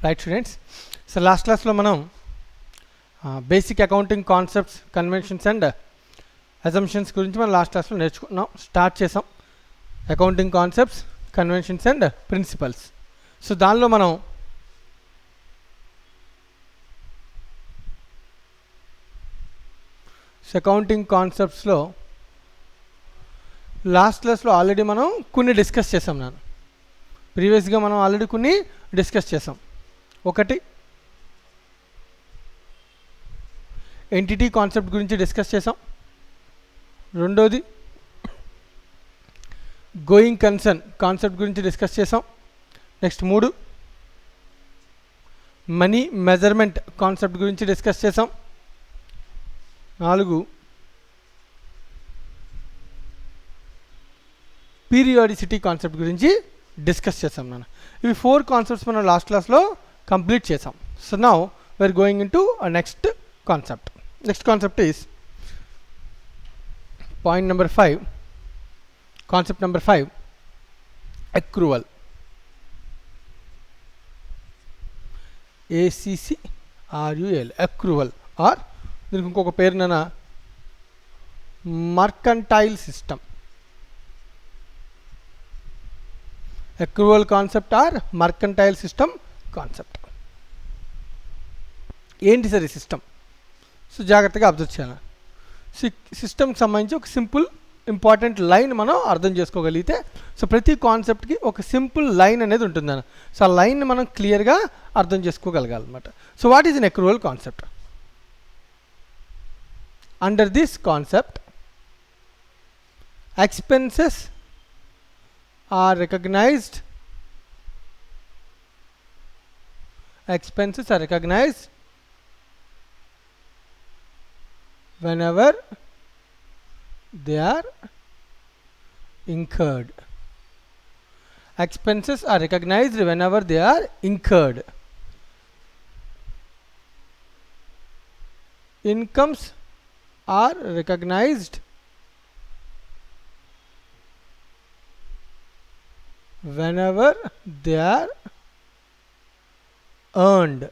Right students. So last క్లాస్లో మనం basic accounting concepts, conventions and assumptions గురించి మనం లాస్ట్ క్లాస్లో నేర్చుకున్నాం, స్టార్ట్ చేసాం. Accounting concepts, conventions and principles. So దానిలో మనం అకౌంటింగ్ కాన్సెప్ట్స్లో లాస్ట్ క్లాస్లో ఆల్రెడీ మనం కొన్ని డిస్కస్ చేసాం. ప్రీవియస్గా మనం ఆల్రెడీ కొన్ని డిస్కస్ చేసాం. ఒకటి ఎంటిటీ కాన్సెప్ట్ గురించి డిస్కస్ చేసాం. రెండోది గోయింగ్ కన్సర్న్ కాన్సెప్ట్ గురించి డిస్కస్ చేసాం. నెక్స్ట్ 3 మనీ మెజర్మెంట్ కాన్సెప్ట్ గురించి డిస్కస్ చేసాం. 4 పీరియాడిసిటీ కాన్సెప్ట్ గురించి డిస్కస్ చేసాం. ఇవి 4 కాన్సెప్ట్స్ మనం లాస్ట్ క్లాస్లో కంప్లీట్ చేసాం. So now we're going into next concept. Next concept is point number 5, concept number 5, accrual. ACCRUL, accrual, or దీనికి ఇంకొక పేరు mercantile system. Accrual concept or mercantile system concept. ఏంటి sir ఈ system? So జాగ్రత్తగా observe చేయాలి. సిస్టమ్కి సంబంధించి ఒక సింపుల్ ఇంపార్టెంట్ లైన్ మనం అర్థం చేసుకోగలిగితే, సో ప్రతి కాన్సెప్ట్కి ఒక సింపుల్ లైన్ అనేది ఉంటుందన్న. సో ఆ లైన్ని మనం క్లియర్గా అర్థం చేసుకోగలగాలన్నమాట. So what is an accrual concept? Under this concept, expenses are recognized whenever they are incurred. Expenses are recognized whenever they are incurred. Incomes are recognized whenever they are earned.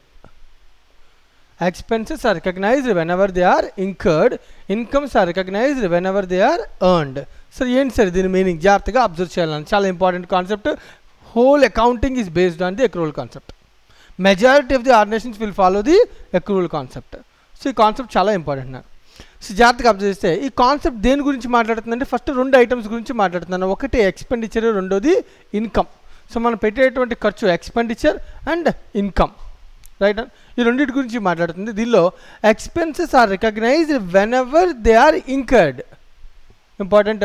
Expenses are recognized whenever they are incurred. Incomes are recognized whenever they are earned. So ఏంటి sir దీని meaning? జాగ్రత్తగా observe చేయాలని. చాలా important concept. Whole accounting is based on the accrual concept. Majority of the organisations will follow the accrual concept. So ఈ concept చాలా important నాకు. So జాగ్రత్తగా observe చేస్తే ఈ కాన్సెప్ట్ దేని గురించి మాట్లాడుతుందంటే, ఫస్ట్ 2 ఐటమ్స్ గురించి మాట్లాడుతున్నాను. ఒకటి ఎక్స్పెండిచర్, రెండోది ఇన్కమ్. సో మనం పెట్టేటువంటి ఖర్చు ఎక్స్పెండిచర్ అండ్ ఇన్కమ్, రైట్? ఈ రెండింటి గురించి మాట్లాడుతుంది. దీనిలో expenses are recognized whenever they are incurred. Important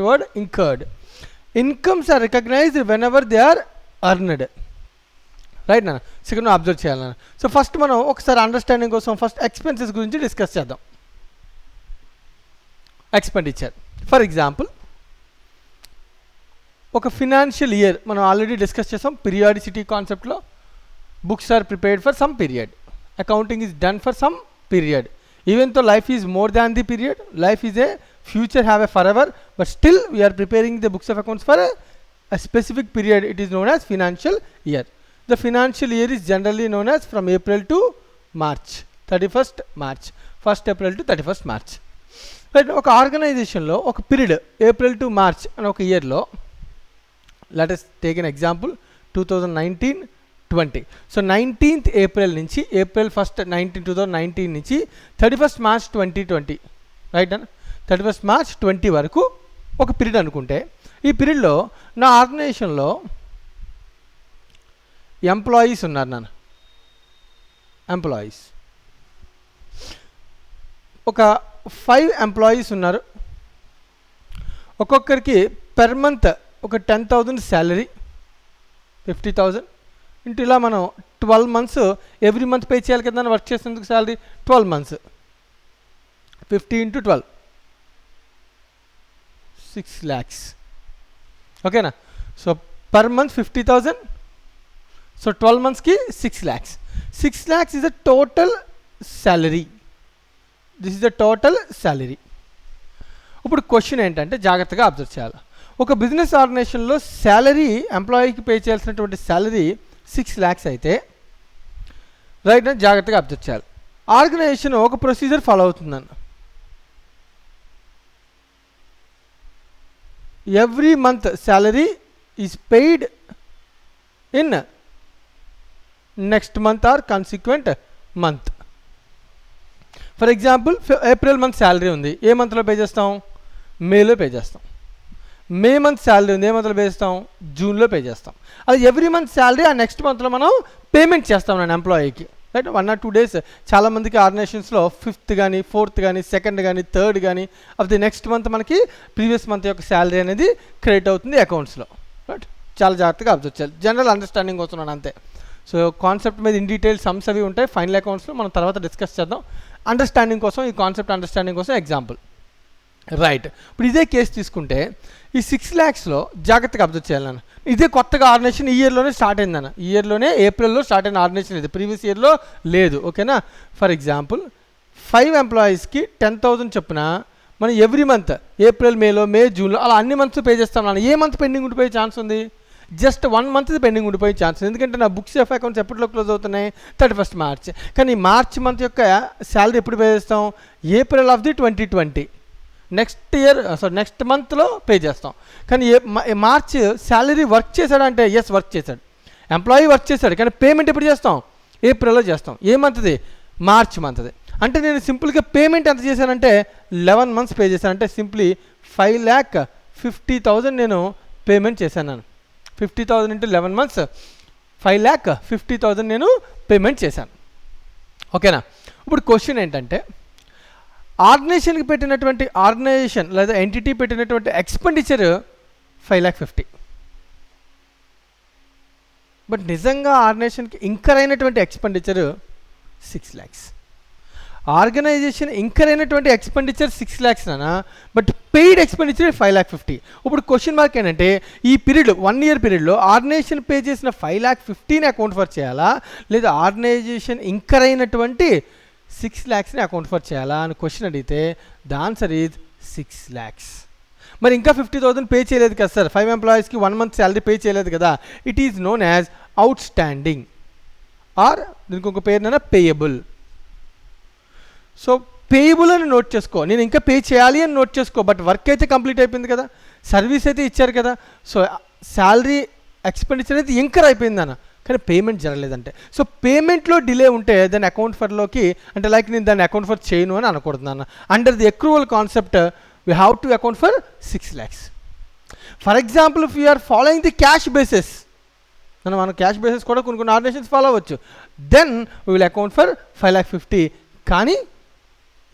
word incurred. Incomes are recognized whenever they are earned, right నాన్న? సెకండ్ అబ్జర్వ్ చేయాలన్న. సో ఫస్ట్ మనం ఒకసారి అండర్స్టాండింగ్ కోసం ఫస్ట్ ఎక్స్పెన్సెస్ గురించి డిస్కస్ చేద్దాం. ఎక్స్పెండిచర్, ఫర్ ఎగ్జాంపుల్ ఒక financial year మనం already discuss చేసాం పీరియాడిసిటీ కాన్సెప్ట్లో. Books are prepared for some period, accounting is done for some period. Even though life is more than the period, life is a future, have a forever, but still we're preparing the books of accounts for a specific period. It is known as financial year. The financial year is generally known as from April to March, 31st March, 1st April to 31st March. Right? ఒక ఆర్గనైజేషన్లో ఒక period April to March అని ఒక ఇయర్లో, let us take an example 2019-20. So 19th April నుంచి April 1st 2019 నుంచి 31st March 2020, right అన్న? 31st March 20 వరకు ఒక పీరియడ్ అనుకుంటే, ఈ పీరియడ్లో నా ఆర్గనైజేషన్లో ఎంప్లాయీస్ ఉన్నారు. ఎంప్లాయీస్ ఒక 5 ఎంప్లాయీస్ ఉన్నారు. ఒక్కొక్కరికి పెర్ మంత్ ఒక 10,000 శాలరీ, 50,000 ఇంటూ ఇలా మనం 12 months ఎవ్రీ మంత్ పే చేయాలి కదా వర్క్ చేసేందుకు శాలరీ. 12 months 50 into 12, 6 lakhs. ఓకేనా? So per month 50,000, so 12 monthsకి 6 lakhs. 6 lakhs is the total salary. This is the total salary. ఇప్పుడు క్వశ్చన్ ఏంటంటే జాగ్రత్తగా అబ్జర్వ్ చేయాలి. ఒక బిజినెస్ ఆర్గనైజేషన్లో శాలరీ, ఎంప్లాయీకి పే చేయాల్సినటువంటి శాలరీ 6 lakhs అయితే రైట్ నా జాగ్రత్తగా అబ్జర్వ్ చేయాలి. ఆర్గనైజేషన్ ఒక ప్రొసీజర్ ఫాలో అవుతుందన్న. Every month salary is paid in next month or consequent month. For example April month salary ఉంది, ఏ మంత్లో పే చేస్తాం? మేలో పే చేస్తాం. మే మంత్ శాలరీ ఉంది, ఏ మంత్లో పే చేస్తాం? జూన్లో పే చేస్తాం. అది ఎవ్రీ మంత్ శాలరీ ఆ నెక్స్ట్ మంత్లో మనం పేమెంట్ చేస్తాం నేను ఎంప్లాయీకి, రైట్. 1 or 2 days చాలామందికి ఆర్గనైజేషన్స్లో 5th కానీ 4th కానీ 2nd కానీ 3rd కానీ ఆఫ్ ది నెక్స్ట్ మంత్ మనకి ప్రీవియస్ మంత్ యొక్క శాలరీ అనేది క్రెడిట్ అవుతుంది అకౌంట్స్లో, రైట్. చాలా జాగ్రత్తగా అబ్జర్వ్ చేయాలి. జనరల్ అండర్స్టాండింగ్ వస్తున్నాను అంతే. సో కాన్సెప్ట్ మీద ఇన్ డీటెయిల్ సమ్స్ అవి ఉంటాయి ఫైనల్ అకౌంట్స్లో, మనం తర్వాత డిస్కస్ చేద్దాం. అండర్స్టాండింగ్ కోసం, ఈ కాన్సెప్ట్ అండర్స్టాండింగ్ కోసం ఎగ్జాంపుల్, రైట్. ఇప్పుడు ఇదే కేసు తీసుకుంటే ఈ 6 lakhsలో జాగ్రత్తగా అబ్జర్వ్ చేయాలి నన్ను. ఇదే కొత్తగా ఆర్గనైజేషన్ ఈ ఇయర్లోనే స్టార్ట్ అయిందన్న, ఈ ఇయర్లోనే ఏప్రిల్లో స్టార్ట్ అయిన ఆర్గనైజేషన్ ఇది, ప్రీవియస్ ఇయర్లో లేదు, ఓకేనా. ఫర్ ఎగ్జాంపుల్ 5 ఎంప్లాయీస్కి 10,000 చొప్పున మనం ఎవ్రీ మంత్ ఏప్రిల్, మేలో, మే, జూన్లో అలా అన్ని మంత్స్ పే చేస్తాం నాన్న. ఏ మంత్ పెండింగ్ ఉండిపోయే ఛాన్స్ ఉంది? జస్ట్ 1 month పెండింగ్ ఉండిపోయే ఛాన్స్. ఎందుకంటే నా బుక్స్ ఆఫ్ అకౌంట్స్ ఎప్పటిలో క్లోజ్ అవుతున్నాయి? 31st March. కానీ మార్చ్ మంత్ యొక్క శాలరీ ఎప్పుడు పే చేస్తాం? April of the 2020, next year next మంత్లో పే చేస్తాం. కానీ మార్చ్ శాలరీ వర్క్ చేశాడంటే ఎస్ వర్క్ చేశాడు, ఎంప్లాయీ వర్క్ చేశాడు, కానీ పేమెంట్ ఎప్పుడు చేస్తాం? ఏప్రిల్లో చేస్తాం. ఏ మంత్ది? మార్చ్ మంత్ది. అంటే నేను సింపుల్గా పేమెంట్ ఎంత చేశానంటే 11 months పే చేశాను. అంటే సింప్లీ 5,50,000 నేను పేమెంట్ చేశాను. 50,000 into 11 months 5,50,000 నేను పేమెంట్ చేశాను, ఓకేనా. ఇప్పుడు క్వశ్చన్ ఏంటంటే ఆర్గనైజేషన్కి పెట్టినటువంటి ఆర్గనైజేషన్ లేదా ఎంటిటీ పెట్టినటువంటి ఎక్స్పెండిచర్ 5,50,000, బట్ నిజంగా ఆర్గనైజేషన్కి ఇంకర్ అయినటువంటి ఎక్స్పెండిచర్ 6 lakhs. ఆర్గనైజేషన్ ఇంకర్ అయినటువంటి ఎక్స్పెండిచర్ 6 lakhs నానా, బట్ పెయిడ్ ఎక్స్పెండిచర్ 5,50,000. ఇప్పుడు క్వశ్చన్ మార్క్ ఏంటంటే ఈ పీరియడ్ 1 year పీరియడ్లో ఆర్గనైజేషన్ పే చేసిన 5,50,000 అకౌంట్ ఫర్ చేయాలా, లేదా ఆర్గనైజేషన్ ఇంకర్ అయినటువంటి 6 lakhsని అకౌంట్ ఫర్ చేయాలా అని క్వశ్చన్ అడిగితే ద ఆన్సర్ ఈజ్ 6 lakhs. మరి ఇంకా 50,000 పే చేయలేదు కదా సార్, 5 ఎంప్లాయీస్కి 1 month శాలరీ పే చేయలేదు కదా, it is known as outstanding or దీనికి ఒక పేరునైనా పేయబుల్. సో పేయబుల్ అని నోట్ చేసుకో, నేను ఇంకా పే చేయాలి అని నోట్ చేసుకో, బట్ వర్క్ అయితే కంప్లీట్ అయిపోయింది కదా, సర్వీస్ అయితే ఇచ్చారు కదా. సో శాలరీ ఎక్స్పెండిచర్ అయితే ఇంకర్ అయిపోయింది అన్న, కానీ పేమెంట్ జరగలేదంటే. సో పేమెంట్లో డిలే ఉంటే దాన్ని అకౌంట్ ఫర్లోకి, అంటే లైక్ నేను దాన్ని అకౌంట్ ఫర్ చేయను అని అనకూడదు. Under the accrual concept we have to account for 6 lakhs. For example if you're following the cash basis, మనం క్యాష్ బేసిస్ కూడా కొన్ని ఆర్గనైజేషన్స్ ఫాలో అవ్వచ్చు, then we will account for 5,50,000. కానీ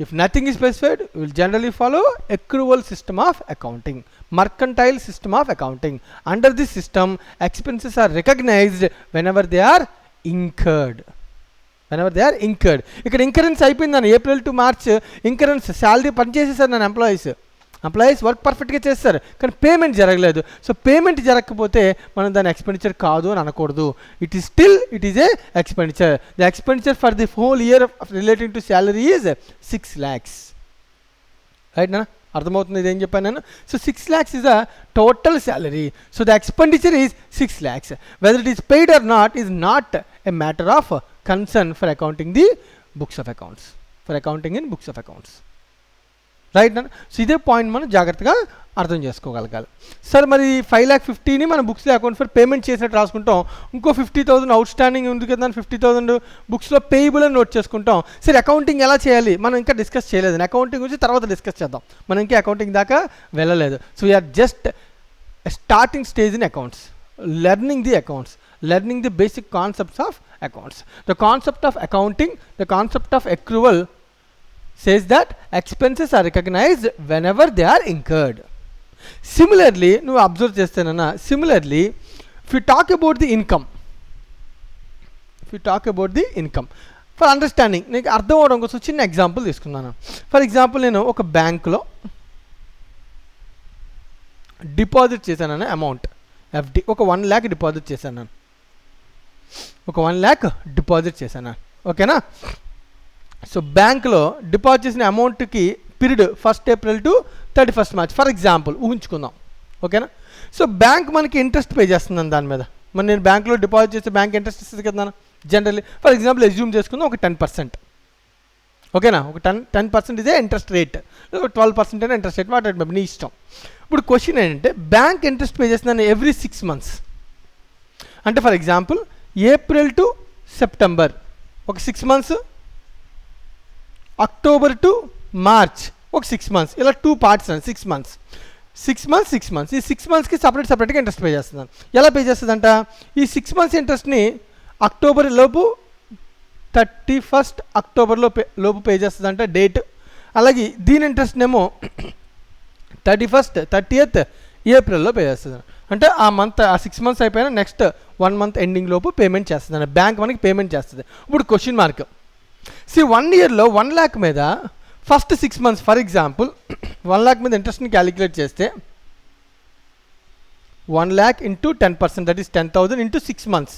if nothing is specified, we will generally follow accrual system of accounting, mercantile system of accounting. Under this system, expenses are recognized whenever they are incurred. ఇక్కడ ఇంకరెన్స్ అయిపోయిందని April to March ఇంకరెన్స్ salary పనిచేసేసారు నన్ను employees work పర్ఫెక్ట్గా చేస్తారు, కానీ payment జరగలేదు. So payment జరగకపోతే మనం దాని ఎక్స్పెండిచర్ కాదు అని అనకూడదు. It is a expenditure. The expenditure for the whole year relating to salary is 6 lakhs. Right నా, అర్థమవుతుంది ఇదేం చెప్పాను నేను. So 6 lakhs is a total salary. So the expenditure is 6 lakhs. Whether it is paid or not is not a matter of concern for accounting the books of accounts, for accounting in books of accounts. Right అన్న. So ఇదే point మనం జాగ్రత్తగా అర్థం చేసుకోగలగాలి. సరే మరి 5,50,000ని మనం బుక్స్లో account for payment చేసినట్టు రాసుకుంటాం, ఇంకో 50,000 అవుట్ స్టాండింగ్ ఉంది కదా, 50,000 బుక్స్లో పేయబుల్ అని నోట్ చేసుకుంటాం. సరే అకౌంటింగ్ ఎలా చేయాలి మనం ఇంకా డిస్కస్ చేయలేదు, అకౌంటింగ్ గురించి తర్వాత డిస్కస్ చేద్దాం, మనం ఇంకా అకౌంటింగ్ దాకా వెళ్ళలేదు. So we're just starting stage in accounts, learning the accounts, learning the basic concepts of accounts. The concept of accounting, the concept of accrual says that expenses are recognized whenever they are incurred. Similarly, నువ్వు observe చేస్తానన్నా, similarly if you talk about the income, for understanding నీకు అర్థం అవడం కోసం చిన్న example తీసుకున్నాను. For example నేను ఒక బ్యాంకులో డిపాజిట్ చేశానన్న అమౌంట్ FD ఒక 1 lakh డిపాజిట్ చేశాను నేను, ఒక 1 lakh డిపాజిట్ చేశాను, ఓకేనా. సో బ్యాంక్లో డిపాజిట్ చేసిన అమౌంట్కి period 1st April to 31st March for example ఊహించుకుందాం, ఓకేనా. సో బ్యాంక్ మనకి ఇంట్రెస్ట్ పే చేస్తుందని దాని మీద, మరి నేను బ్యాంక్లో డిపాజిట్ చేస్తే బ్యాంక్ ఇంట్రెస్ట్ ఇస్తుంది కదా జనరల్లీ. ఫర్ ఎగ్జాంపుల్ అజ్యూమ్ చేసుకుందాం ఒక 10%, ఓకేనా, ఒక 10% ఇదే ఇంట్రెస్ట్ రేట్, 12% అయినా ఇంట్రెస్ట్ రేట్, వాట్ నీ ఇష్టం. ఇప్పుడు క్వశ్చన్ ఏంటంటే బ్యాంక్ ఇంట్రెస్ట్ పే చేస్తుందని ఎవ్రీ 6 months. అంటే for example April to September ఒక 6 months, అక్టోబర్ టు మార్చ్ ఒక 6 months, ఇలా 2 parts అండి. 6 months ఈ 6 monthsకి సపరేట్గా ఇంట్రెస్ట్ పే చేస్తుందని. ఎలా పే చేస్తుందంట, ఈ 6 months ఇంట్రెస్ట్ని అక్టోబర్ లోపు 31st October లోపు పే చేస్తుందంట డేట్. అలాగే దీని ఇంట్రెస్ట్నేమో 30th April పే చేస్తుంది. అంటే ఆ 6 months అయిపోయినా నెక్స్ట్ 1 month ఎండింగ్ లోపు పేమెంట్ చేస్తుంది, బ్యాంక్ మనకి పేమెంట్ చేస్తుంది. ఇప్పుడు క్వశ్చన్ మార్క్, 1 yearలో 1 lakh మీద first 6 months for example 1 lakh మీద ఇంట్రెస్ట్ని క్యాలిక్యులేట్ చేస్తే 1 lakh into 10%, that is 10,000 into 6 months,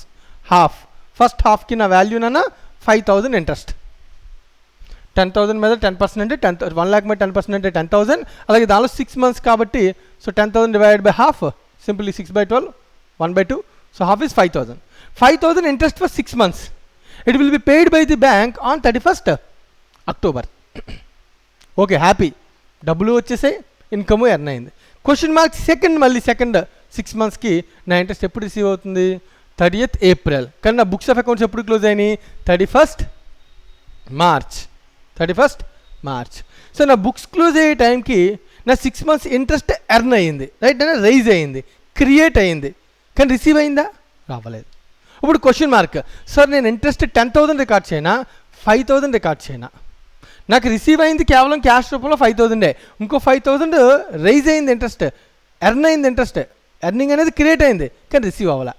first హాఫ్కి నా వాల్యూ నాన్న 5,000 ఇంట్రెస్ట్. 10,000 మీద 10% అంటే 1 lakh మీద 10% అంటే 10,000. అలాగే దానిలో 6 months కాబట్టి so 10,000 divided by half, simply 6/12, 1/2, so half is 5,000. 5,000 interest for 6 months. It will be paid by the bank on 31st October. Okay, happy, డబ్బులు వచ్చేసాయి, ఇన్కమ్ ఎర్న్ అయింది. క్వశ్చన్ మార్క్ మళ్ళీ సెకండ్ 6 monthsకి నా ఇంట్రెస్ట్ ఎప్పుడు రిసీవ్ అవుతుంది, 30th April. కానీ నా books of accounts ఎప్పుడు క్లోజ్ అయినాయి, 31st March. సో నా బుక్స్ క్లోజ్ అయ్యే టైంకి నా 6 months ఇంట్రెస్ట్ ఎర్న్ అయ్యింది, రైట్, అంటే రైజ్ అయ్యింది, క్రియేట్ అయ్యింది, కానీ రిసీవ్ అయిందా, రావలేదు. ఇప్పుడు క్వశ్చన్ మార్క్, సార్ నేను ఇంట్రెస్ట్ 10,000 రికార్డ్ చేయనా, 5,000 రికార్డ్ చేయనా? నాకు రిసీవ్ అయింది కేవలం క్యాష్ రూపంలో 5,000, ఇంకో 5,000 రైజ్ అయింది ఇంట్రెస్ట్, ఎర్న్ అయింది ఇంట్రెస్ట్, ఎర్నింగ్ అనేది క్రియేట్ అయింది, కానీ రిసీవ్ అవ్వాలా.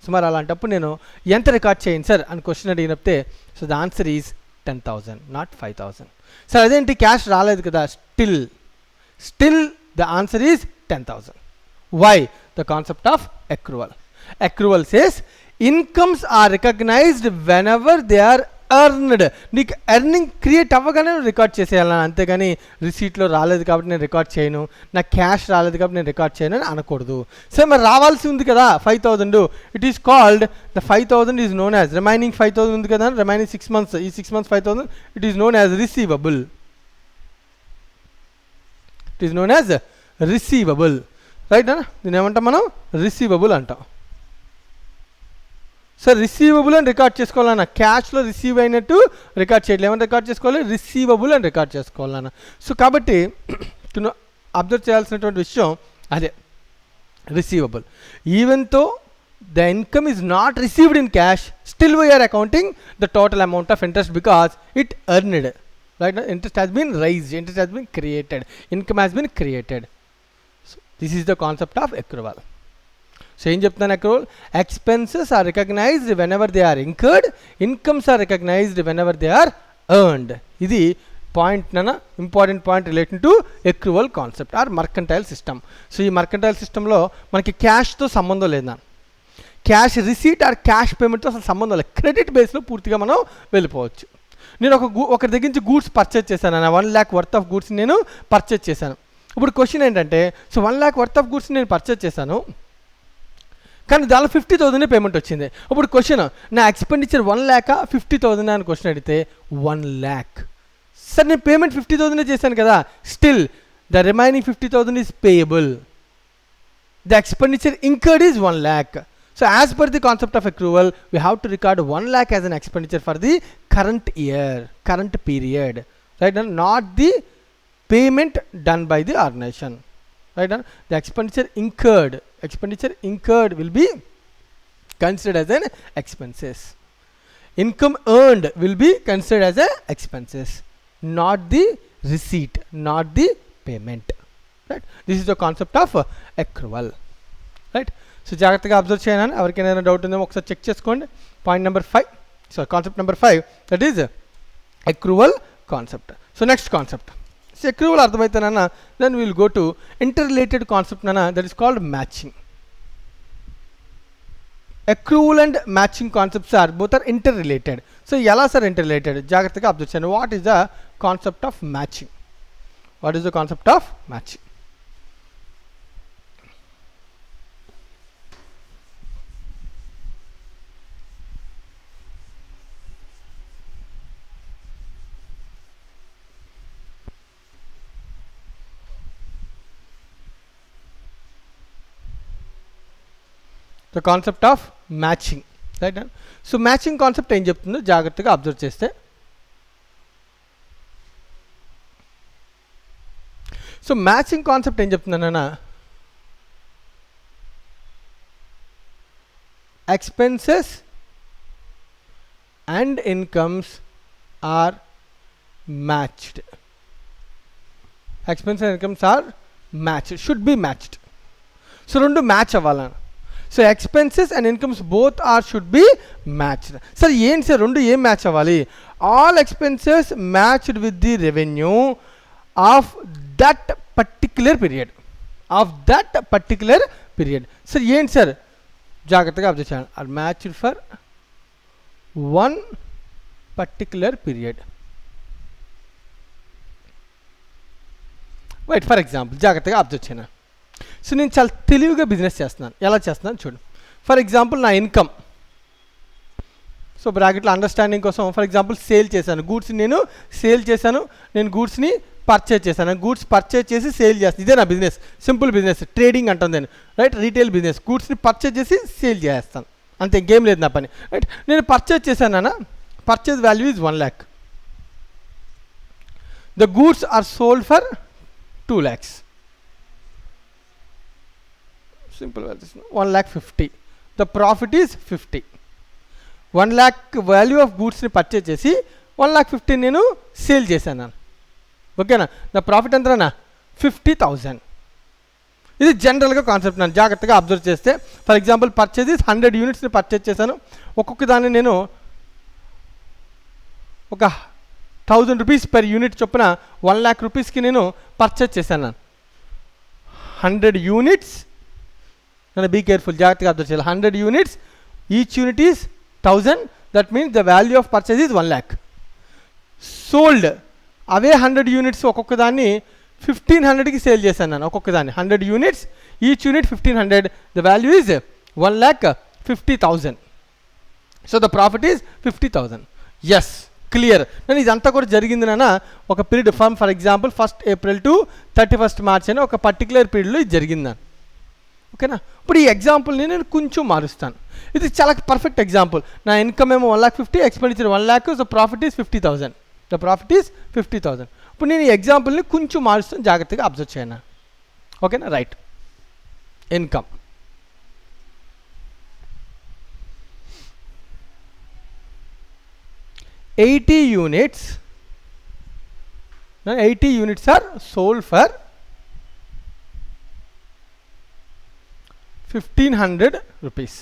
సో మరి అలాంటప్పుడు నేను ఎంత రికార్డ్ చేయండి సార్ అని క్వశ్చన్ అడిగినప్పుడే, so the answer is 10,000, not 5,000. Sir అదేంటి క్యాష్ రాలేదు కదా, still the answer is 10,000. Why? The concept of accrual says incomes are recognized whenever they are earned. నీకు ఎర్నింగ్ క్రియేట్ అవ్వగానే నువ్వు రికార్డ్ చేసేయాలని, అంతేగాని రిసీట్లో రాలేదు కాబట్టి నేను రికార్డ్ చేయను, నాకు క్యాష్ రాలేదు కాబట్టి నేను రికార్డ్ చేయను అని అనకూడదు. సరే మరి రావాల్సి ఉంది కదా 5,000, it is called the 5,000 is known as remaining 5,000 ఉంది కదా, రిమైనింగ్ 6 months, ఈ 6 months 5,000 it is known as receivable. Right అన్న, దీన్ని ఏమంటాం మనం, రిసీవబుల్ అంటాం. సార్ రిసీవబుల్ అని రికార్డ్ చేసుకోవాలన్న, క్యాష్లో రిసీవ్ అయినట్టు రికార్డ్ చేయట్లేదు, ఏమైనా రికార్డ్ చేసుకోవాలి, రిసీవబుల్ అని రికార్డ్ చేసుకోవాలన్న. సో కాబట్టి అబ్జర్వ్ చేయాల్సినటువంటి విషయం అదే, receivable. Even though the income is not received in cash, still we are accounting the total amount of interest because it earned, right. Interest has been raised, interest has been created, income has been created. So this is the concept of accrual. So ఏం చెప్తున్నాను, accrual expenses are recognized whenever they are incurred, incomes are recognized whenever they are earned. ఇది point నాన్న, important point related to accrual concept or mercantile system. So ఈ mercantile సిస్టంలో మనకి క్యాష్తో సంబంధం లేదు నాన్న, క్యాష్ రిసీట్ ఆర్ క్యాష్ పేమెంట్తో అసలు సంబంధం లేదు, క్రెడిట్ బేస్లో పూర్తిగా మనం వెళ్ళిపోవచ్చు. నేను ఒకరి దగ్గర నుంచి గూడ్స్ పర్చేజ్ చేశాను అన్న, 1 lakh వర్త్ ఆఫ్ గూడ్స్ నేను పర్చేజ్ చేశాను. ఇప్పుడు క్వశ్చన్ ఏంటంటే, so 1 lakh worth of goods నేను పర్చేజ్ చేశాను, కానీ దానిలో 50,000 పేమెంట్ వచ్చింది. ఇప్పుడు క్వశ్చన్, నా ఎక్స్పెండిచర్ 1 lakh 50,000 అని క్వశ్చన్ అడిగితే 1 lakh. సార్ నేను పేమెంట్ 50,000 చేశాను కదా, still the remaining 50,000 is payable, the expenditure incurred is 1 lakh. So as per the concept of accrual, we have to record 1 lakh as an expenditure for the current year, current period, right? And not the payment done by the organization, right? And the expenditure incurred will be considered as an expenses. Income earned will be considered as a expenses, not the receipt, not the payment, right? This is the concept of accrual, right? So జాగ్రత్తగా observe చేయాలని, ఎవరికైనా doubt ఉందేమో ఒకసారి check చేసుకోండి. Point number 5, so concept number 5, that is accrual concept. So next concept, so accrual అర్థమైతేనన్న, then will go to interrelated concept అన్న, that is called matching. accrual and matching concepts are both are interrelated. So ఎలా sir interrelated, జాగ్రత్తగా observe చేయండి. What is the concept of matching? The concept of matching, right. So matching concept ఏం చెప్తుందో జాగ్రత్తగా observe చేస్తే, so matching concept ఏం చెప్తుందన్నా, expenses and incomes are matched. Expenses and incomes are matched, should be matched. So రెండు match అవ్వాలన్న. So expenses and incomes both are should be matched. Sir ఏంటి sir రెండు ఏం మ్యాచ్ అవ్వాలి? All expenses matched with the revenue of that particular period, of that particular period. Sir ఏంటి sir జాగ్రత్తగా observe చేయండి. Are matched for one particular period. Right, for example జాగ్రత్తగా observe చేయను. సో నేను చాలా తెలివిగా బిజినెస్ చేస్తున్నాను. ఎలా చేస్తున్నాను చూడు. ఫర్ ఎగ్జాంపుల్ నా ఇన్కమ్, సో బ్రాకెట్లో అండర్స్టాండింగ్ కోసం ఫర్ ఎగ్జాంపుల్ సేల్ చేశాను, గూడ్స్ నేను సేల్ చేశాను, నేను గూడ్స్ని పర్చేజ్ చేశాను, గూడ్స్ పర్చేజ్ చేసి సేల్ చేస్తాను. ఇదే నా బిజినెస్, సింపుల్ బిజినెస్, ట్రేడింగ్ అంటాను నేను, రైట్. రీటైల్ బిజినెస్, గూడ్స్ని పర్చేజ్ చేసి సేల్ చేస్తాను, అంతే, ఇంకేం లేదు నా పని, రైట్. నేను పర్చేజ్ చేశాను అన్న, purchase value is 1 lakh. The goods are sold for 2 lakhs. Simple, 1,50,000. The profit is 50. 1 lakh value of గూడ్స్ని పర్చేజ్ చేసి 1,50,000 నేను సేల్ చేశాను, ఓకేనా. ద ప్రాఫిట్ ఎంతనా? 50,000. ఇది జనరల్గా కాన్సెప్ట్. నన్ను జాగ్రత్తగా అబ్జర్వ్ చేస్తే ఫర్ ఎగ్జాంపుల్ పర్చేజ్ 100 యూనిట్స్ని పర్చేజ్ చేశాను. ఒక్కొక్క దాన్ని నేను ఒక 1000 రూపీస్ పర్ యూనిట్ చొప్పున 1 lakh రూపీస్కి నేను పర్చేజ్ చేశాను. 100 యూనిట్స్, నన్ను బీ కేర్ఫుల్, జాగ్రత్తగా అబ్జర్వ్ చేయాలి. 100 units, each unit is 1000, that means the value of purchase is 1 lakh. Sold away 100 units ఒక్కొక్క దాన్ని 1500కి సేల్ చేశాను నేను. ఒక్కొక్క దాన్ని 100 units, each unit 1500, the value is 1,50,000. So the profit is 50,000. Yes, clear. నేను ఇదంతా కూడా జరిగింది నాన్న ఒక period from for example 1st April to 31st March అని ఒక పర్టికులర్ పీరియడ్లో ఇది జరిగింది, ఓకేనా. ఇప్పుడు ఈ ఎగ్జాంపుల్ని నేను కొంచెం మారుస్తాను. ఇది చాలా పర్ఫెక్ట్ ఎగ్జాంపుల్. నా ఇన్కమ్ ఏమో 1,50,000, expenditure 1 lakh, so profit is 50,000. The profit is 50,000. ఇప్పుడు నేను ఈ ఎగ్జాంపుల్ని కొంచెం మారుస్తాను, జాగ్రత్తగా అబ్జర్వ్ చేయను, ఓకేనా. Right, income 80 units. Now 80 units are sold for 1,500 rupees.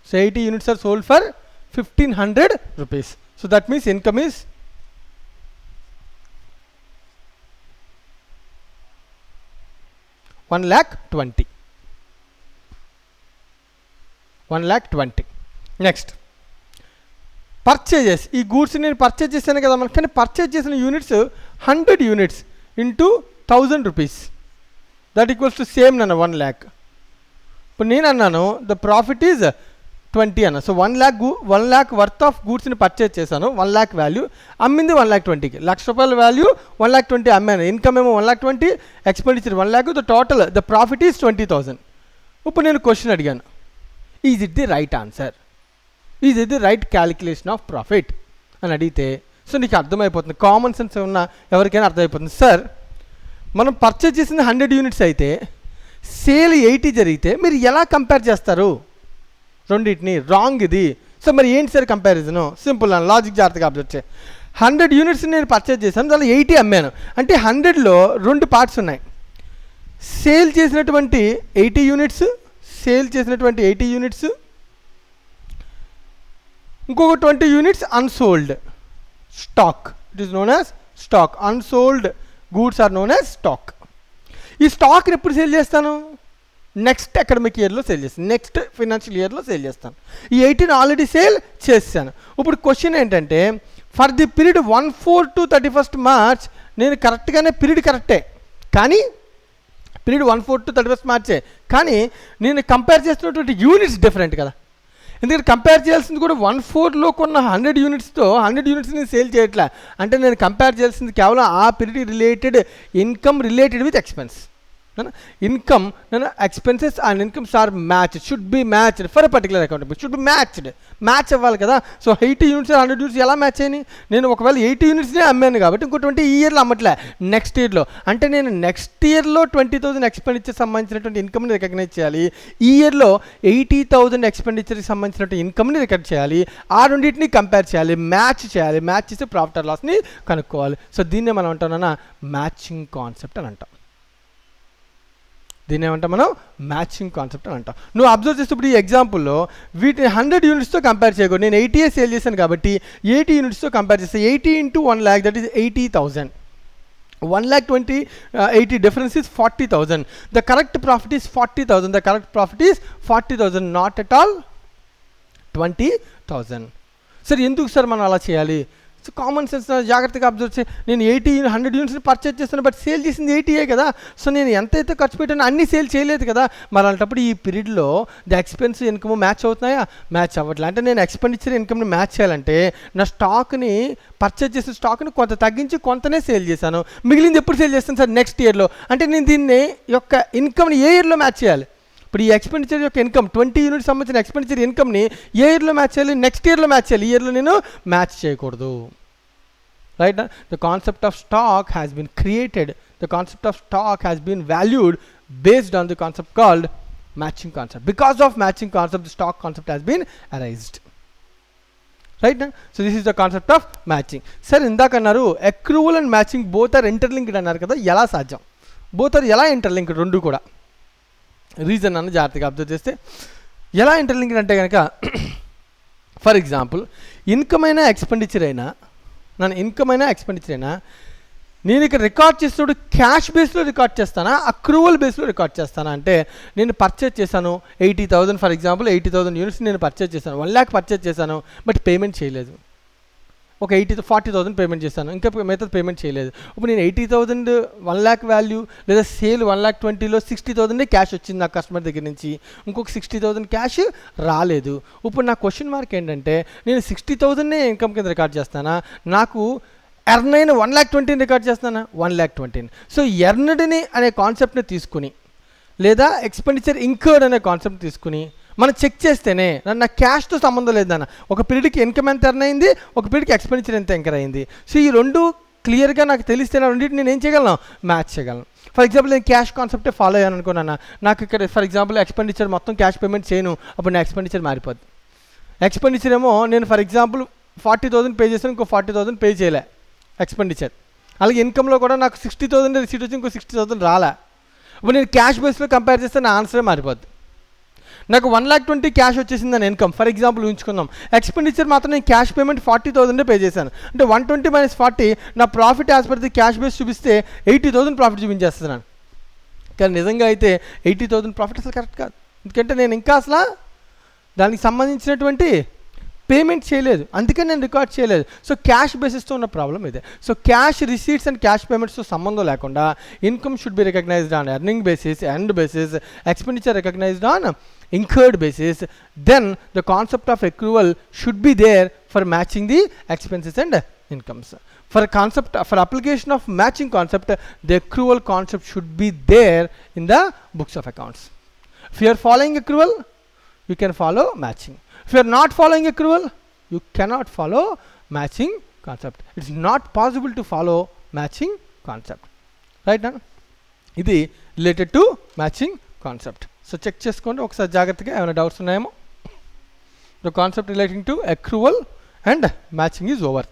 So 80 units are sold for 1,500 rupees. So that means income is 1,20,000. 1,20,000. Next, purchases. ఈ goods నేను పర్చేజ్ చేశాను కదా మనకి, కానీ పర్చేజ్ చేసిన units 100 units into 1000 rupees, that equals to same నన్ను 1 lakh. ఇప్పుడు నేను అన్నాను ద ప్రాఫిట్ ఈజ్ 20 అన్న. సో 1 lakh వర్త్ ఆఫ్ గూడ్స్ని పర్చేజ్ చేశాను, 1 lakh వాల్యూ, అమ్మింది 1,20,000కి, ₹1,00,000 వాల్యూ 1,20,000 అమ్మాను. ఇన్కమ్ ఏమో 1,20,000, expenditure 1 lakh, the total the profit is 20,000. ఇప్పుడు నేను క్వశ్చన్ అడిగాను, is it the right answer, is it the right calculation of profit అని అడిగితే, సో నీకు అర్థమైపోతుంది, కామన్ సెన్స్ ఉన్న ఎవరికైనా అర్థమైపోతుంది. సార్ మనం పర్చేజ్ చేసింది 100 యూనిట్స్ అయితే సేల్ 80 జరిగితే మీరు ఎలా కంపేర్ చేస్తారు రెండింటిని? రాంగ్ ఇది. సో మరి ఏంటి సార్ కంపారిజను? సింపుల్ అని లాజిక్ జాగ్రత్తగా అబ్జర్వ్ చేయి. 100 యూనిట్స్ నేను పర్చేజ్ చేశాను, దానిలో 80 అమ్మాను. అంటే 100లో 2 పార్ట్స్ ఉన్నాయి. సేల్ చేసినటువంటి 80 యూనిట్స్, ఇంకొక 20 units unsold stock. It is known as stock. Unsold goods are known as stock. ఈ స్టాక్ని ఎప్పుడు సేల్ చేస్తాను? నెక్స్ట్ అకాడమిక్ ఇయర్లో సేల్ చేస్తాను, నెక్స్ట్ ఫైనాన్షియల్ ఇయర్లో సేల్ చేస్తాను. ఈ 80 ఆల్రెడీ సేల్ చేస్తాను. ఇప్పుడు క్వశ్చన్ ఏంటంటే, for the period 14 to 31st March నేను కరెక్ట్గానే పీరియడ్ కరెక్టే, కానీ పీరియడ్ 14 to 31st March, కానీ నేను కంపేర్ చేస్తున్నటువంటి యూనిట్స్ డిఫరెంట్ కదా. ఎందుకంటే కంపేర్ చేయాల్సింది కూడా 14లో కొన్న 100 యూనిట్స్తో 100 యూనిట్స్ నేను సేల్ చేయట్లే. అంటే నేను కంపేర్ చేయాల్సింది కేవలం ఆ period related income related with expense, income expenses and incomes are match, should be matched for a particular account, should be match అవ్వాలి కదా. సో 80 యూనిట్స్ 100 యూనిట్స్ ఎలా మ్యాచ్ అయ్యి? నేను ఒకవేళ 80 యూనిట్స్నే అమ్మాను కాబట్టి ఇంకో 20 ఈ ఇయర్లో అమ్మట్లే, నెక్స్ట్ ఇయర్లో. అంటే నేను నెక్స్ట్ ఇయర్లో 20,000 ఎక్స్పెండిచర్ సంబంధించినటువంటి ఇన్కమ్ని రికగ్నైజ్ చేయాలి, ఈ ఇయర్లో 80,000 ఎక్స్పెండిచర్కి సంబంధించినటువంటి ఇన్కమ్ని రికార్డ్ చేయాలి, ఆ రెండింటిని కంపేర్ చేయాలి, మ్యాచ్ చేయాలి, మ్యాచ్ చేసి ప్రాఫిట్ ఆర్ లాస్ని కనుక్కోవాలి. సో దీన్నే మనం అంటామన్నా మ్యాచింగ్ కాన్సెప్ట్ అని అంటాం. దీన్ని ఏమంటాం మనం? మ్యాచింగ్ కాన్సెప్ట్ అని అంటాం. నువ్వు అబ్జర్వ్ చేసేప్పుడు ఈ ఎగ్జాంపుల్లో వీటిని 100 యూనిట్స్తో కంపేర్ చేయకూడదు. నేను 80 సేల్ చేశాను కాబట్టి 80 యూనిట్స్తో కంపేర్ చేస్తే 80 into 1 lakh, that is 80,000. 1,20,000 80 difference is 40,000. The correct profit is 40,000. The correct profit is 40,000, not at all 20,000. సరే ఎందుకు సార్ మనం అలా చేయాలి? సో కామన్ సెన్స్ జాగ్రత్తగా అబ్జర్వ్ చేసి, నేను 100 యూనిట్స్ని పర్చేజ్ చేస్తాను, బట్ సేల్ చేసింది 80 కదా. సో నేను ఎంతైతే ఖర్చు పెట్టానో అన్ని సేల్ చేయలేదు కదా. మరి అలాంటప్పుడు ఈ పీరియడ్లో ద ఎక్స్పెన్స్ ఇన్కమ్ మ్యాచ్ అవుతున్నాయా? మ్యాచ్ అవ్వట్లే. అంటే నేను ఎక్స్పెండిచర్ ఇన్కమ్ని మ్యాచ్ చేయాలంటే నా స్టాక్ని, పర్చేజ్ చేసిన స్టాక్ని కొంత తగ్గించి కొంతనే సేల్ చేశాను, మిగిలింది ఎప్పుడు సేల్ చేస్తాను సార్? నెక్స్ట్ ఇయర్లో. అంటే నేను దీన్ని యొక్క ఇన్కమ్ని ఏ ఇయర్లో మ్యాచ్ చేయాలి? ఇప్పుడు ఈ ఎక్స్పెండిచర్ యొక్క ఇన్కమ్ 20 యూనిట్స్ సంబంధించిన ఎక్స్పెండిచర్ ఇన్కమ్ని ఏ ఇయర్లో మ్యాచ్ చేయాలి? నెక్స్ట్ ఇయర్లో మ్యాచ్ చేయాలి, ఈ ఇయర్లో నేను మ్యాచ్ చేయకూడదు. Right? The concept of stock has been created, the concept of stock has been valued based on the concept called matching concept. Because of matching concept the stock concept has been arised. Right? So this is the concept of matching. సరే ఇందాక అన్నారు accrual and matching both are interlinked అన్నారు కదా. ఎలా సాధ్యం? Both are ఎలా interlinked? రెండు కూడా. రీజన్ అన్న జాగ్రత్తగా అబ్జర్వ్ చేస్తే ఎలా ఇంటర్లింక్డ్ అంటే కనుక, ఫర్ ఎగ్జాంపుల్ ఇన్కమ్ అయినా ఎక్స్పెండిచర్ అయినా, నేను ఇక్కడ రికార్డ్ చేసినప్పుడు క్యాష్ బేస్లో రికార్డ్ చేస్తానా, అక్రూవల్ బేస్లో రికార్డ్ చేస్తానా? అంటే నేను పర్చేజ్ చేశాను 80,000, ఫర్ ఎగ్జాంపుల్ 80,000 యూనిట్స్ నేను పర్చేజ్ చేశాను, 1 lakh పర్చేజ్ చేశాను, బట్ పేమెంట్ చేయలేదు. ఒక 40,000 పేమెంట్ చేశాను, ఇంకా మిగతా పేమెంట్ చేయలేదు. ఇప్పుడు నేను 80,000 1 lakh వాల్యూ లేదా సేల్ 1,20,000లో 60,000 క్యాష్ వచ్చింది నా కస్టమర్ దగ్గర నుంచి, ఇంకొక 60,000 క్యాష్ రాలేదు. ఇప్పుడు నా క్వశ్చన్ మార్క్ ఏంటంటే, నేను 60,000 ఇన్కమ్ కింద రికార్డ్ చేస్తానా, నాకు ఎర్న్ అయిన 1,20,000 రికార్డ్ చేస్తానా? 1,20,000. సో ఎర్న్డ్ని అనే కాన్సెప్ట్ని తీసుకుని, లేదా ఎక్స్పెండిచర్ ఇంకర్డ్ అనే కాన్సెప్ట్ తీసుకుని మనం చెక్ చేస్తేనే నా క్యాష్తో సంబంధం లేదన్న, ఒక పీరియడ్కి ఇన్కమ్ ఎంత ఎర్న్ అయింది, ఒక పీరియడ్కి ఎక్స్పెండిచర్ ఎంత ఇంకర్ అయింది. సో ఈ రెండు క్లియర్గా నాకు తెలిస్తే నా రెండింటిని నేను ఏం చేయగలను? మ్యాచ్ చేయగలను. ఫర్ ఎగ్జాంపుల్ నేను క్యాష్ కాన్సెప్టే ఫాలో అయ్యాను అనుకున్నాను, నాకు ఇక్కడ ఫర్ ఎగ్జాంపుల్ ఎక్స్పెండిచర్ మొత్తం క్యాష్ పేమెంట్ చేయను, అప్పుడు నా ఎక్స్పెండిచర్ మారిపోద్ది. ఎక్స్పెండిచర్ ఏమో నేను ఫర్ ఎగ్జాంపుల్ 40,000 పే చేశాను, ఇంకో 40,000 పే చేయలే ఎక్స్పెండిచర్. అలాగే ఇన్కమ్లో కూడా నాకు 60,000 రిసీట్ వచ్చి ఇంకో 60,000 రాలే. ఇప్పుడు నేను క్యాష్ బేస్లో కంపేర్ చేస్తే నా ఆన్సరే మారిపోద్ది. నాకు 1,20,000 క్యాష్ వచ్చేసింది అని ఇన్కమ్ ఫర్ ఎగ్జాంపుల్ ఉంచుకుందాం, ఎక్స్పెండిచర్ మాత్రం నేను క్యాష్ పేమెంట్ 40,000 పే చేశాను, అంటే 120 - 40 నా profit as per the cash base చూపిస్తే 80,000 ప్రాఫిట్ చూపించేస్తున్నాను. కానీ నిజంగా అయితే 80,000 ప్రాఫిట్ అసలు కరెక్ట్ కాదు, ఎందుకంటే నేను ఇంకా అసలు దానికి సంబంధించినటువంటి పేమెంట్ చేయలేదు, అందుకే నేను రికార్డ్ చేయలేదు. సో క్యాష్ బేసిస్తో ఉన్న ప్రాబ్లం ఇదే. So cash receipts and cash పేమెంట్స్తో సంబంధం లేకుండా income should be recognised on earning basis, earned basis, expenditure recognised on incurred basis, then the concept of accrual should be there for matching the expenses and incomes. For application of matching concept, the accrual concept should be there in the books of accounts. If you are following accrual, you can follow matching. If you are not following accrual, you cannot follow matching concept. It's not possible to follow matching concept. Right now, ఇది related to matching concept. So check చేసుకోండి ఒకసారి జాగ్రత్తగా, ఏమైనా doubts ఉన్నాయేమో. The concept relating to accrual and matching is over.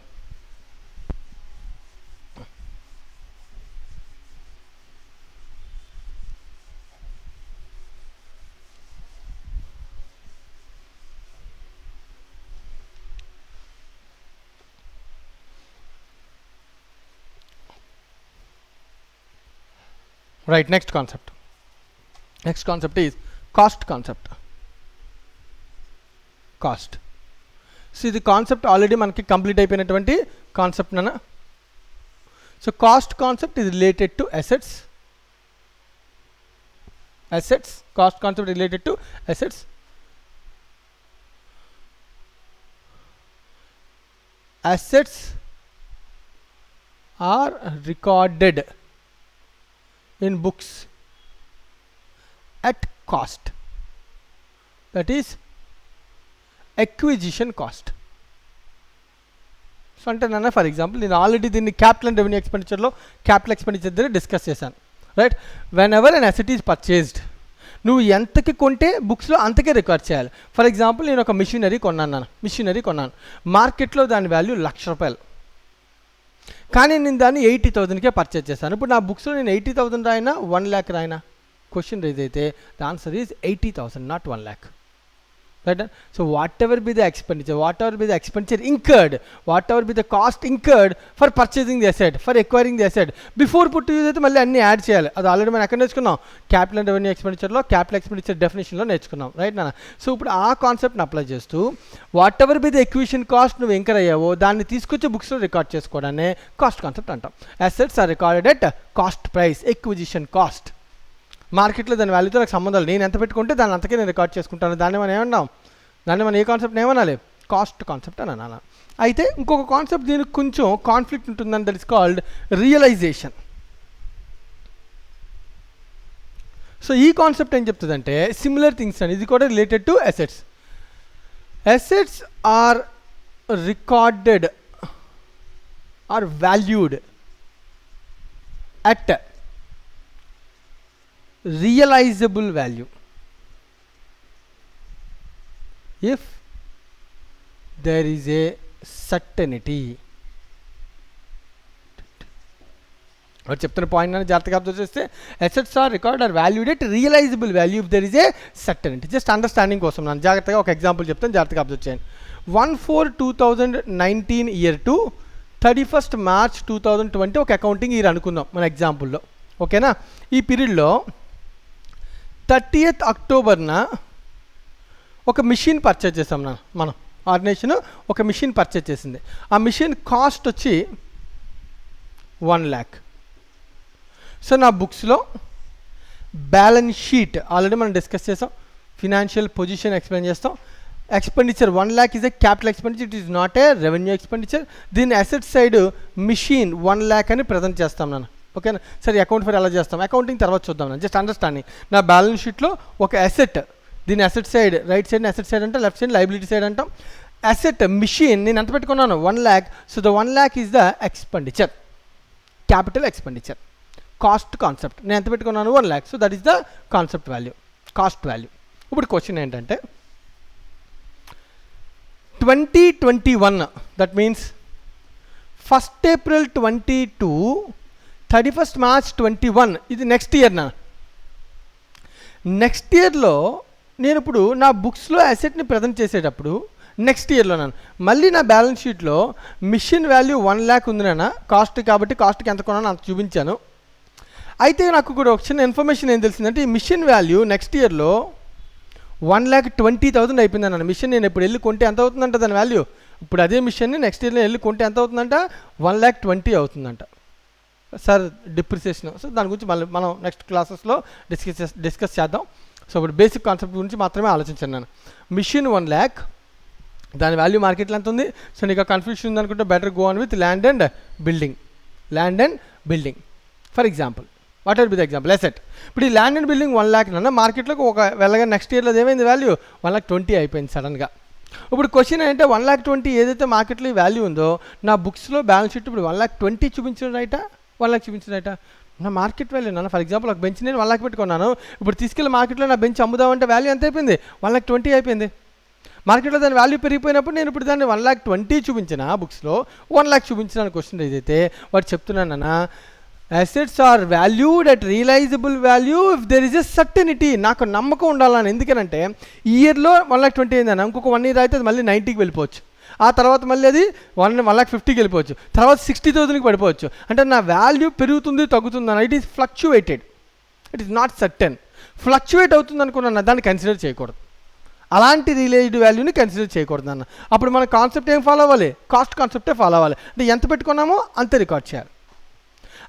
Right, next concept. Next concept is cost concept. Cost. See, the concept already manaki complete అయిపోయినటువంటి concept నన్న. So cost concept is related to assets. Cost concept related to assets. Assets are recorded in books at cost, that is acquisition cost. So అంటే నాన్న for example నేను already దీన్ని capital and revenue ఎక్స్పెండిచర్లో capital expenditure దగ్గర discuss చేశాను, right. Whenever an asset is purchased, నువ్వు ఎంతకి కొంటే బుక్స్లో అంతకే రికార్డ్ చేయాలి. ఫర్ ఎగ్జాంపుల్ నేను ఒక మిషనరీ కొన్నాను, మార్కెట్లో దాని వాల్యూ ₹1,00,000, కానీ నేను దాన్ని 80,000కే పర్చేజ్ చేశాను. ఇప్పుడు నా బుక్స్లో నేను 80,000 రాయినా 1,00,000 రాయినా? క్వశ్చన్ రైజ్ అయితే the answer is 80,000, not 1,00,000. Right? So whatever be the expenditure incurred, whatever be the cost incurred for purchasing the asset, for acquiring the asset, before put to use అయితే మళ్ళీ అన్నీ add చేయాలి. అది already మనం ఎక్కడ నేర్చుకున్నాం, capital and revenue ఎక్స్పెండిచర్లో capital expenditure డెఫినేషన్లో నేర్చుకున్నాం, రైట్ నాన్న. సో ఇప్పుడు ఆ కాన్సెప్ట్ని అప్లై చేస్తూ whatever be the acquisition cost నువ్వు ఇంకర్ అయ్యావో దాన్ని తీసుకొచ్చి బుక్స్లో రికార్డ్ చేసుకోవడాన్ని కాస్ట్ కాన్సెప్ట్ అంటాం. Assets are recorded at cost price, acquisition cost. మార్కెట్లో దాని వాల్యూతో నాకు సంబంధాలు, నేను ఎంత పెట్టుకుంటే దాన్ని అంతకే నేను రికార్డ్ చేసుకుంటాను. దాన్ని మనం ఏమన్నాం, దాన్ని మనం ఏ కాన్సెప్ట్ ఏమనాలి, కాస్ట్ కాన్సెప్ట్ అని అనాలి. అయితే ఇంకొక కాన్సెప్ట్ దీనికి కొంచెం కాన్ఫ్లిక్ట్ ఉంటుందని, that is called realization. So ఈ కాన్సెప్ట్ ఏం చెప్తుందంటే సిమిలర్ థింగ్స్ అని, ఇది కూడా related to assets. Assets are recorded or valued at realizable value if there is a certainty. వాడు చెప్తున్న పాయింట్ అని జాగ్రత్తగా అబ్జర్వ్ చేస్తే assets are record or valued at realisable value if there is a certainty. Just understanding కోసం ನಾನು జాగ్రత్తగా ఒక example చెప్తాను, జాగ్రత్తగా అబ్జర్వ్ చేయండి. 1/4/2019 ఇయర్ టు 31st March 2020 ఒక అకౌంటింగ్ ఇయర్ అనుకుందాం మన ఎగ్జాంపుల్లో, ఓకేనా. ఈ పీరియడ్లో 30th Octoberన ఒక మిషన్ పర్చేజ్ చేసాం మనం, ఆర్గనైజేషన్ ఒక మిషన్ పర్చేజ్ చేసింది. ఆ మిషన్ కాస్ట్ వచ్చి 1,00,000. సో నా బుక్స్లో బ్యాలెన్స్ షీట్ ఆల్రెడీ మనం డిస్కస్ చేసాం, ఫినాన్షియల్ పొజిషన్ ఎక్స్ప్లెయిన్ చేస్తాం. Expenditure 1,00,000 is a capital expenditure, it is not a revenue expenditure. దీన్ని అసెట్ సైడ్ మిషన్ 1,00,000 అని ప్రజెంట్ చేస్తాం నేను, ఓకేనా. సరే అకౌంట్ ఫర్ ఎలా చేస్తాం, అకౌంటింగ్ తర్వాత చూద్దాం. నేను జస్ట్ అండర్స్టాండింగ్. నా బ్యాలెన్స్ షీట్లో ఒక అసెట్, దీని asset side right side asset side అంటే, లెఫ్ట్ సైడ్ లైబిలిటీ సైడ్ అంటాం. అసెట్ మిషన్ నేను ఎంత పెట్టుకున్నాను, 1,00,000. So the 1,00,000 is the expenditure, capital expenditure. Cost concept నేను ఎంత పెట్టుకున్నాను, 1,00,000. So that is the concept value, cost value. ఇప్పుడు క్వశ్చన్ ఏంటంటే 2021, that means 1st April 22 31st March 21, ఇది నెక్స్ట్ ఇయర్ నా. నెక్స్ట్ ఇయర్లో నేను ఇప్పుడు నా బుక్స్లో అసెట్ని ప్రజెంట్ చేసేటప్పుడు నెక్స్ట్ ఇయర్లో నన్ను మళ్ళీ నా బ్యాలెన్స్ షీట్లో మిషన్ వాల్యూ 1,00,000 ఉంది నాన్న, కాస్ట్ కాబట్టి కాస్ట్కి ఎంత కొన్నాను అంత చూపించాను. అయితే నాకు కూడా ఒక చిన్న ఇన్ఫర్మేషన్ ఏం తెలిసిందంటే ఈ మిషన్ వాల్యూ నెక్స్ట్ ఇయర్లో 1,20,000 అయిపోయింది అన్న. మిషన్ నేను ఇప్పుడు వెళ్ళి కొంటే ఎంత అవుతుందంట దాని వాల్యూ, ఇప్పుడు అదే మిషన్ని నెక్స్ట్ ఇయర్లో వెళ్ళి కొంటే ఎంత అవుతుందంట, 1,20,000 అవుతుందంట సార్ డిప్రిసియేషన్. సో దాని గురించి మళ్ళీ మనం నెక్స్ట్ క్లాసెస్లో డిస్కస్ చేద్దాం. సో ఇప్పుడు బేసిక్ కాన్సెప్ట్ గురించి మాత్రమే ఆలోచించాను నేను. మిషన్ 1,00,000, దాని వాల్యూ మార్కెట్లో ఎంత ఉంది. సో నీకు కన్ఫ్యూషన్ ఉందనుకుంటే better go on with land and building. For example what are be the example asset. ఇప్పుడు ఈ ల్యాండ్ అండ్ బిల్డింగ్ 1,00,000 అన్న మార్కెట్లోకి ఒక వెళ్ళగా నెక్స్ట్ ఇయర్లో ఏమైంది వాల్యూ 1,20,000 అయిపోయింది సడన్గా. ఇప్పుడు క్వశ్చన్ ఏంటంటే 1,20,000 ఏదైతే మార్కెట్లో ఈ వాల్యూ ఉందో నా బుక్స్లో బ్యాలెన్స్ షీట్ ఇప్పుడు 1,20,000 చూపించడం రైటా, 1,00,000 చూపించడం రైటా. నా మార్కెట్ వాల్యూ నాన్న ఫర్ ఎగ్జాంపుల్ ఒక బెంచ్ నేను 1,00,000 పెట్టుకున్నాను, ఇప్పుడు తీసుకెళ్ళి మార్కెట్లో నా బెంచ్ అమ్ముదామంటే వాల్యూ ఎంత అయిపోయింది, 1,20,000 అయిపోయింది. మార్కెట్లో దాని వాల్యూ పెరిగిపోయినప్పుడు నేను ఇప్పుడు దాన్ని 1,20,000 చూపించిన బుక్స్లో 1,00,000 చూపించిన క్వశ్చన్ ఏదైతే వాడు చెప్తున్నాను నాన్న, assets are valued at realizable value if there is a certainty. నాకు నమ్మకం ఉండాలని, ఎందుకనంటే ఈ ఇయర్లో 1,20,000 అయిందన్న, ఇంకొక 1 year అయితే అది మళ్ళీ 90కి వెళ్ళిపోవచ్చు, ఆ తర్వాత మళ్ళీ అది 1,50,000కి వెళ్ళిపోవచ్చు, తర్వాత 60,000కి పడిపోవచ్చు. అంటే నా వాల్యూ పెరుగుతుంది తగ్గుతుంది అన్న, it is fluctuated, it is not certain. Fluctuate అవుతుంది అనుకున్నా దాన్ని కన్సిడర్ చేయకూడదు, అలాంటి రిలేటెడ్ వాల్యూని కన్సిడర్ చేయకూడదు అన్న. అప్పుడు మన కాన్సెప్ట్ ఏం ఫాలో అవ్వాలి, కాస్ట్ కాన్సెప్టే ఫాలో అవ్వాలి. అంటే ఎంత పెట్టుకున్నామో అంతే రికార్డ్ చేయాలి.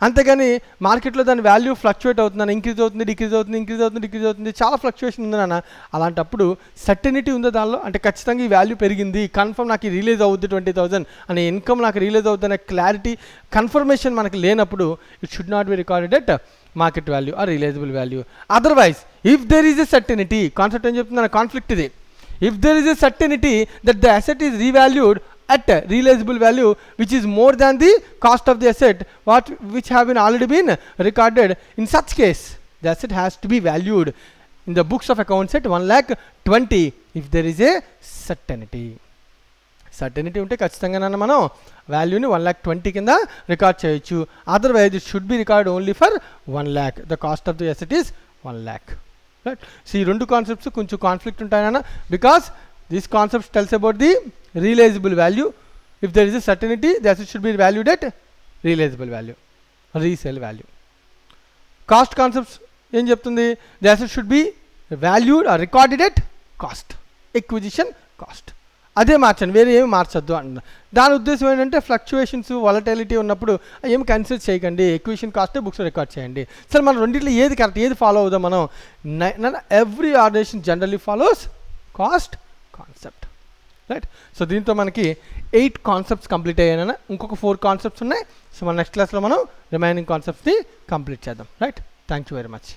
అంతేగాని మార్కెట్లో దాని వాల్యూ ఫ్లక్చువేట్ అవుతుందని ఇంక్రీజ్ అవుతుంది డిక్రీజ్ అవుతుంది ఇంక్రీజ్ అవుతుంది డిక్రీజ్ అవుతుంది చాలా ఫ్లక్చువేషన్ ఉంది నాన్న. అలాంటప్పుడు సర్టెనిటీ ఉందో దానిలో, అంటే ఖచ్చితంగా ఈ వాల్యూ పెరిగింది, కన్ఫర్మ్ నాకు రిలీజ్ అవుద్ది 20,000 అనే ఇన్కమ్ నాకు రిలీజ్ అవుద్ది అనే క్లారిటీ కన్ఫర్మేషన్ మనకి లేనప్పుడు it should not be recorded at market value or realisable value. Otherwise if there is a certainty, concept ఏం చెప్తుంది, కాన్ఫ్లిక్ట్ ఇది. If there is a certainty that the asset is revalued at a realizable value which is more than the cost of the asset which have been already been recorded, in such case the asset has to be valued in the books of accounts at 1,20,000 if there is a certainty. Certainty ఉంటే ఖచ్చితంగా మనం వాల్యూని 1,20,000 కింద record చేయొచ్చు. Otherwise it should be record only for 1,00,000. The cost of the asset is 1,00,000. Right. So ఈ రెండు concepts కొంచెం conflict ఉంటాయన్న, because this concepts tells about the realisable value. If there is a certainty the asset should be valued at realisable value, resale value. Cost concepts ఏం చెప్తుంది, the asset should be valued or recorded at cost, acquisition cost. అదే మార్చండి, వేరే ఏమి మార్చొద్దు అంటున్నా. దాని ఉద్దేశం ఏంటంటే ఫ్లక్చువేషన్స్ వాలటిలిటీ ఉన్నప్పుడు ఏమి కన్సిడర్ చేయకండి, ఎక్విజిషన్ కాస్టే బుక్స్ రికార్డ్ చేయండి. సరే మనం రెండింటిలో ఏది కరెక్ట్, ఏది ఫాలో అవుదాం మనం? Every organization generally follows cost concept. Right. So దీంతో మనకి 8 కాన్సెప్ట్స్ కంప్లీట్ అయ్యాయన, ఇంకొక 4 కాన్సెప్ట్స్ ఉన్నాయి. సో మన నెక్స్ట్ క్లాస్లో మనం రిమైనింగ్ కాన్సెప్ట్స్ని కంప్లీట్ చేద్దాం. Right. Thank you very much.